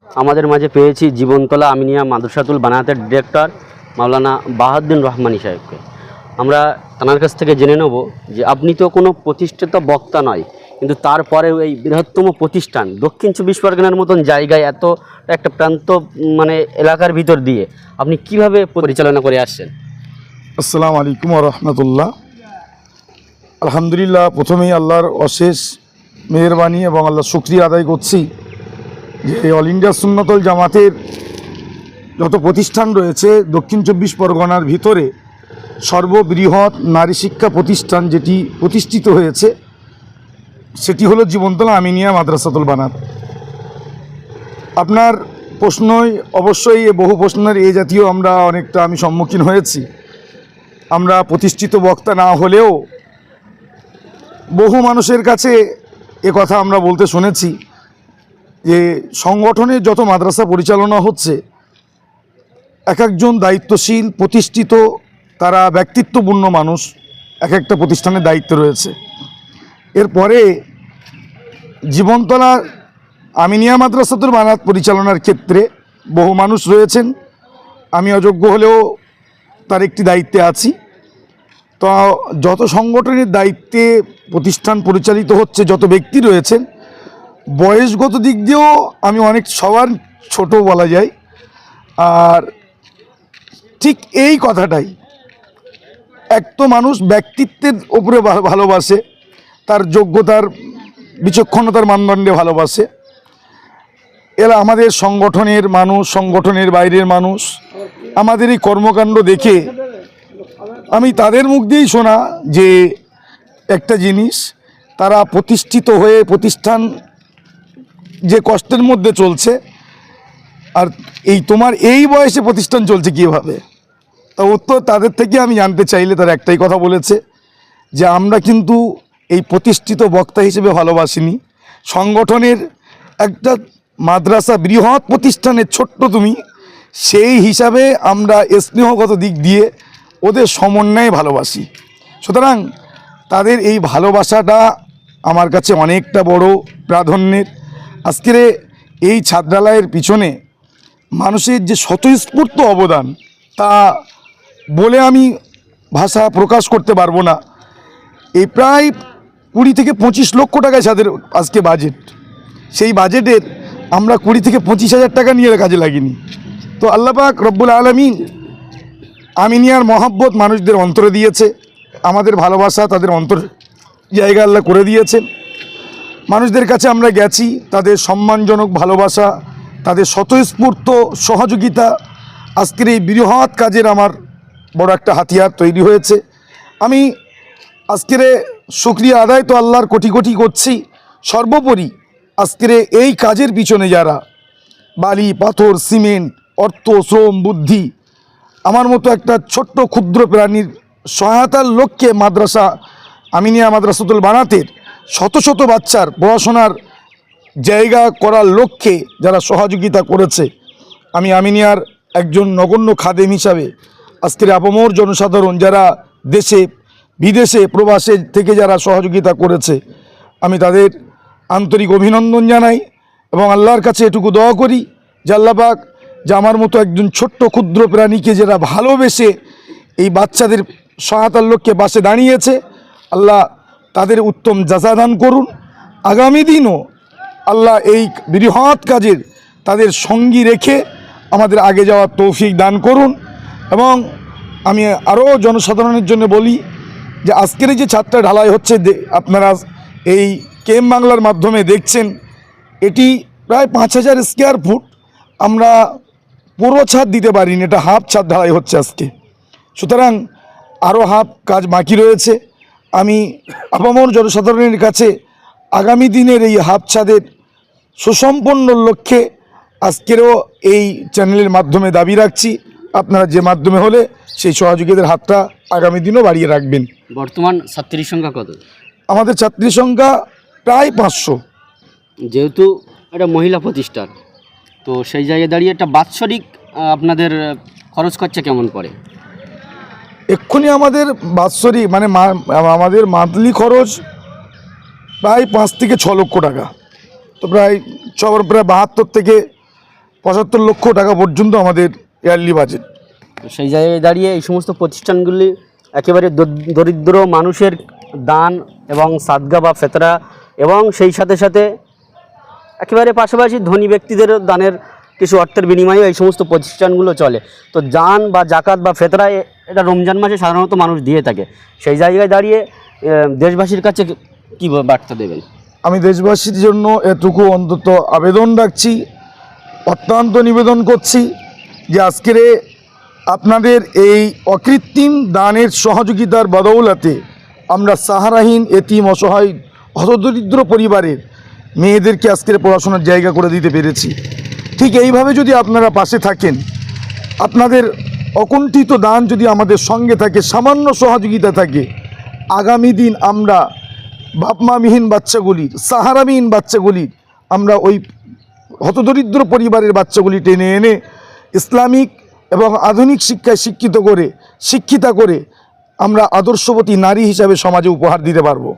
আমাদের মাঝে পেয়েছি জীবনতলা আমিনিয়া মাদ্রাসাতুল বানাতের ডিরেক্টর মাওলানা বাহাউদ্দিন রহমানী সাহেবকে। আমরা তার কাছ থেকে জেনে নেব যে আপনি তো কোনো প্রতিষ্ঠিত বক্তা নয়, কিন্তু তারপরেও এই বৃহত্তম প্রতিষ্ঠান দক্ষিণ 24 পরগনার মতন জায়গায় এত একটা প্রান্ত এলাকার ভিতর দিয়ে আপনি কিভাবে পরিচালনা করে আসছেন? আসসালামু আলাইকুম ওয়া রাহমাতুল্লাহ। আলহামদুলিল্লাহ, প্রথমেই আল্লাহর অশেষ মেহেরবানি এবং আল্লাহ শুকরিয়া আদায় করছি যে অল ইন্ডিয়া সুন্নাতুল জামাতের যত প্রতিষ্ঠান রয়েছে দক্ষিণ 24 পরগনার ভিতরে সর্ববৃহৎ নারী শিক্ষা প্রতিষ্ঠান যেটি প্রতিষ্ঠিত হয়েছে সেটি হলো জীবনতলা আমিনিয়া মাদ্রাসাতুল বানাত। আপনার প্রশ্নই অবশ্যই বহু প্রশ্নের এ জাতীয় আমি সম্মুখীন হয়েছি। আমরা প্রতিষ্ঠিত বক্তা না হলেও বহু মানুষের কাছে এ কথা আমরা বলতে শুনেছি যে সংগঠনের যত মাদ্রাসা পরিচালনা হচ্ছে এক একজন দায়িত্বশীল প্রতিষ্ঠিত তারা ব্যক্তিত্বপূর্ণ মানুষ এক একটা প্রতিষ্ঠানের দায়িত্ব রয়েছে। এরপরে জীবনতলা আমিনিয়া মাদ্রাসাতুল বানাত পরিচালনার ক্ষেত্রে বহু মানুষ রয়েছেন, আমি অযোগ্য হলেও তার একটি দায়িত্বে আছি। তো যত সংগঠনের দায়িত্বে প্রতিষ্ঠান পরিচালিত হচ্ছে যত ব্যক্তি রয়েছেন বয়সগত দিক দিয়েও আমি অনেক সবার ছোট বলা যায়। আর ঠিক এই কথাটাই, এক তো মানুষ ব্যক্তিত্বের উপরে ভালোবাসে, তার যোগ্যতার বিচক্ষণতার মানদণ্ডে ভালোবাসে। এরা আমাদের সংগঠনের মানুষ, সংগঠনের বাইরের মানুষ, আমাদের এই কর্মকাণ্ড দেখে আমি তাদের মুখ দিয়েই শোনা যে একটা জিনিস, তারা প্রতিষ্ঠিত হয়ে প্রতিষ্ঠান যে কষ্টের মধ্যে চলছে, আর তোমার এই বয়সে প্রতিষ্ঠান চলছে কীভাবে। তা উত্তর তাদের থেকে আমি জানতে চাইলে তারা একটাই কথা বলেছে যে আমরা কিন্তু এই প্রতিষ্ঠিত বক্তা হিসেবে ভালোবাসিনি, সংগঠনের একটা মাদ্রাসা বৃহৎ প্রতিষ্ঠানের ছোট্ট তুমি, সেই হিসাবে আমরা স্নেহগত দিক দিয়ে ওদের সমন্বয়ে ভালোবাসি। সুতরাং তাদের এই ভালোবাসাটা আমার কাছে অনেকটা বড় প্রাধান্যের। আজকের এই ছাত্রালয়ের পিছনে মানুষের যে স্বতঃস্ফূর্ত অবদান তা বলে আমি ভাষা প্রকাশ করতে পারবো না। এই প্রায় 20 থেকে 25 লক্ষ টাকায় যাদের আজকে বাজেট, সেই বাজেটের আমরা 20 থেকে 25,000 টাকা নিয়ে কাজে লাগিনি। তো আল্লাহ পাক রব্বুল আলামিন আমিনিয়ার মহব্বত মানুষদের অন্তরে দিয়েছে, আমাদের ভালোবাসা তাদের অন্তর জায়গা আল্লাহ করে দিয়েছেন। মানুষদের কাছে আমরা গেছি, তাদের সম্মানজনক ভালোবাসা, তাদের স্বতঃস্ফূর্ত সহযোগিতা আজকের এই বৃহৎ কাজের আমার বড় একটা হাতিয়ার তৈরি হয়েছে। আমি আজকের শুকরিয়া আদায় তো আল্লাহর কোটি কোটি করছি। সর্বোপরি আজকের এই কাজের পিছনে যারা বালি, পাথর, সিমেন্ট, অর্থ, শ্রম, বুদ্ধি, আমার মতো একটা ছোট্ট ক্ষুদ্র প্রাণীর সহায়তার লক্ষ্যে মাদ্রাসা আমিনিয়া মাদ্রাসাতুল বানাতের শত শত বাচ্চার পড়াশোনার জায়গা করার লক্ষ্যে যারা সহযোগিতা করেছে, আমি আমিনিয়ার একজন নগণ্য খাদেম হিসাবে আজকের আপামর জনসাধারণ যারা দেশে বিদেশে প্রবাসে থেকে যারা সহযোগিতা করেছে, আমি তাদের আন্তরিক অভিনন্দন জানাই এবং আল্লাহর কাছে এটুকু দোয়া করি যে আল্লাহ পাক যে আমার মতো একজন ছোট্ট ক্ষুদ্র প্রাণীকে যারা ভালোবেসে এই বাচ্চাদের সহায়তার লক্ষ্যে পাশে দাঁড়িয়েছে, আল্লাহ তাদের উত্তম জাযা দান করুন। আগামী দিনও আল্লাহ এই বৃহৎ কাজের তাদের সঙ্গী রেখে আমাদের আগে যাওয়ার তৌফিক দান করুন। এবং আমি আরও জনসাধারণের জন্য বলি যে আজকের যে ছাদটা ঢালাই হচ্ছে, আপনারা এই কেএম বাংলার মাধ্যমে দেখছেন, এটি প্রায় 5,000 স্কোয়ার ফুট। আমরা পুরো ছাদ দিতে পারিনি, এটা হাফ ছাদ ঢালাই হচ্ছে আজকে। সুতরাং আরও হাফ কাজ বাকি রয়েছে। আমি আপামর জনসাধারণের কাছে আগামী দিনের এই হাফ ছাদের সুসম্পন্ন লক্ষ্যে আজকেরও এই চ্যানেলের মাধ্যমে দাবি রাখছি, আপনারা যে মাধ্যমে হলে সেই সহযোগীদের হাতটা আগামী দিনও বাড়িয়ে রাখবেন। বর্তমান ছাত্রীর সংখ্যা কত? আমাদের ছাত্রীর সংখ্যা প্রায় 500। যেহেতু এটা মহিলা প্রতিষ্ঠান, তো সেই জায়গায় দাঁড়িয়ে একটা বাৎসরিক আপনাদের খরচ খরচা কেমন পড়ে? এক্ষুনি আমাদের বাৎসরিক আমাদের মান্থলি খরচ প্রায় 5 থেকে 6 লক্ষ টাকা। তো প্রায় 72 থেকে 75 লক্ষ টাকা পর্যন্ত আমাদের ইয়ারলি বাজেট। তো সেই জায়গায় দাঁড়িয়ে এই সমস্ত প্রতিষ্ঠানগুলি একেবারে দরিদ্র মানুষের দান এবং সাদগা বা ফেতরা এবং সেই সাথে সাথে একেবারে পাশাপাশি ধনী ব্যক্তিদের দানের কিছু অর্থের বিনিময়ে এই সমস্ত প্রতিষ্ঠানগুলো চলে। তো দান বা জাকাত বা ফেতরা এটা রমজান মাসে সাধারণত মানুষ দিয়ে থাকে। সেই জায়গায় দাঁড়িয়ে দেশবাসীর কাছে কী বার্তা দেবেন? আমি দেশবাসীর জন্য এটুকু অন্তত আবেদন রাখছি, অত্যন্ত নিবেদন করছি যে আজকের আপনাদের এই অকৃত্রিম দানের সহযোগিতার বদৌলতে আমরা সাহারাহীন এতিম অসহায় হতদরিদ্র পরিবারের মেয়েদেরকে আজকের পড়াশোনার জায়গা করে দিতে পেরেছি। ঠিক এইভাবে যদি আপনারা পাশে থাকেন, আপনাদের অকুণ্ঠিত দান যদি আমাদের সঙ্গে থাকে, সামান্য সহযোগিতা থাকে, আগামী দিন আমরা বাপমাবিহীন বাচ্চাগুলির, সাহারাবিহীন বাচ্চাগুলির, আমরা ওই হতদরিদ্র পরিবারের বাচ্চাগুলি টেনে এনে ইসলামিক এবং আধুনিক শিক্ষায় শিক্ষিতা করে আমরা আদর্শবতী নারী হিসাবে সমাজে উপহার দিতে পারবো।